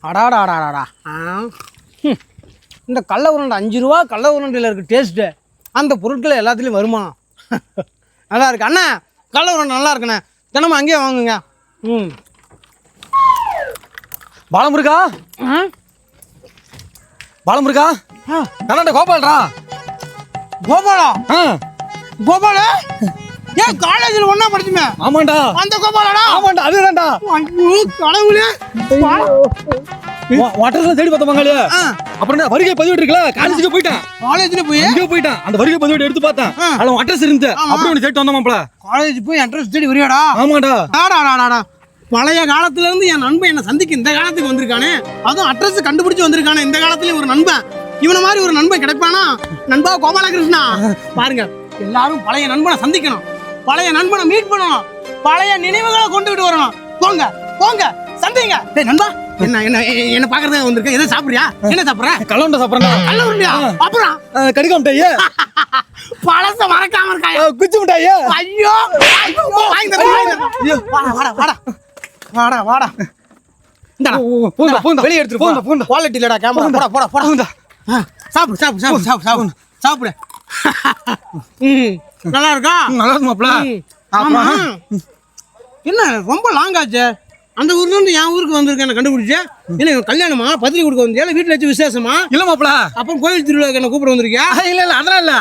அடாடாடாடாடா இந்த கடல உருண்டை 5 ரூபா கடல உருண்டையில் இருக்க டேஸ்ட்டு அந்த பொருட்கள் எல்லாத்துலேயும் வருமா? நல்லா இருக்கு அண்ணா, கடல உருண்டை நல்லா இருக்குண்ணே, தினமும் அங்கேயே வாங்குங்க. பாலம் இருக்கா? பாலம் இருக்கா? கண்ணாண்ட கோபால்ரா. கோபாலா? கோபாலா ஏன் காலேஜில் ஒன்றா படிச்சுமே? ஆமாண்டா. அந்த கோபாலாடா? ஆமாண்டா, அதுதான்டா. கடவுளே, வாட்டர்ல தேடி பார்த்தோமாங்களே. அப்புறம் வருகை பதிவேடு இருக்குல்ல, காலேஜுக்கு போயிட்டான். காலேஜ்ல போய் எங்க போயிட்டான்? அந்த வருகை பதிவேடு எடுத்து பார்த்தேன், அதுல அட்ரஸ் இருந்து அப்படியே ஒன்று தேடி வந்தோமாப்ல. காலேஜ் போய் அட்ரஸ் தேடி வரியாடா? ஆமாடா. டாடாடாடா, பழைய காலத்துல இருந்து என் நண்பன் என்னை சந்திக்க இந்த காலத்துக்கு வந்திருக்கானே, அதுவும் அட்ரஸ் கண்டுபிடிச்சு வந்திருக்கானே இந்த காலத்துலயும் ஒரு நண்பன். இவனை மாதிரி ஒரு நண்பன் கிடைப்பானா? நண்பா கோபாலகிருஷ்ணா, பாருங்க எல்லாரும் பழைய நண்பனை சந்திக்கணும், பழைய நண்பனை மீட் பண்ணணும், பழைய நினைவுகளை கொண்டுகிட்டு வரணும். போங்க போங்க சந்திங்க. டேய் நண்பா, என்ன என்ன என்ன பாக்குறதுக்கு வந்திருக்க? எதை சாப்பிடுறியா? என்ன சாப்பிடுற? கல்லூண்டை சாப்பிட்றா. கல்ல உருண்டியா? அப்புறம் கடிக்க மிட்டாயே, பழச மறக்காம இருக்காயா? குச்சி மிட்டாயே. ஐயோ வாங்கி தரேன். வாடா வாடா வாடா வாடா வாடா. இந்தா வெளியே எடுத்துட்டு போ. குவாலிட்டி இல்லடா கேமரா. போடா போடா போடா. சாப்பிடு சாப்பிடு சாப்பிடு சாப்பிடு சாப்பிடு சாப்பிடு. நல்லா இருக்கா? நல்லா இருக்குமாப்ல. ஆமா. என்ன ரொம்ப லாங் ஆச்சு? அந்த ஊர்ல இருந்து என் ஊருக்கு வந்திருக்கேன் கண்டுபிடிச்சு. என்ன கல்யாணமா, பத்திரிக்கை கொடுக்க வந்தியா, வீட்டுல வச்சு விசேஷமா? இல்ல மாப்ள, அப்புறம் கோயில் திருவிழாக்கு என்ன கூப்பிட வந்திருக்கியா? இல்ல இல்ல அதெல்லாம் இல்ல.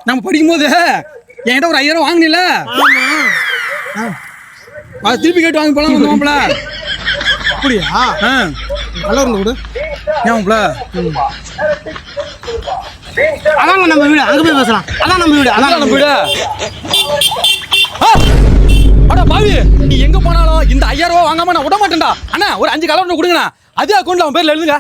நம்ம படிக்கும் போது என்கிட்ட ஒரு 5000 வாங்கினீல, அது திருப்பி கேட்டு வாங்கி போலாம் மாப்ள. அப்படியா? நல்லா இருந்து கொடு. ஏன் மாப்ள? அதான் நம்ம வீடு, அங்க போய் பேசலாம். அதான் நம்ம வீடு, அதான் நம்ம வீடு. அட பாவி, நீ எங்க போனாலும் இந்த 5000 ரூபாய் வாங்காம நான் விட மாட்டேன்டா. அண்ணா ஒரு 5 கலர் கொடுங்கண்ணா, அதே அக்கௌண்ட்ல அவன் பேர்ல எழுதுங்க.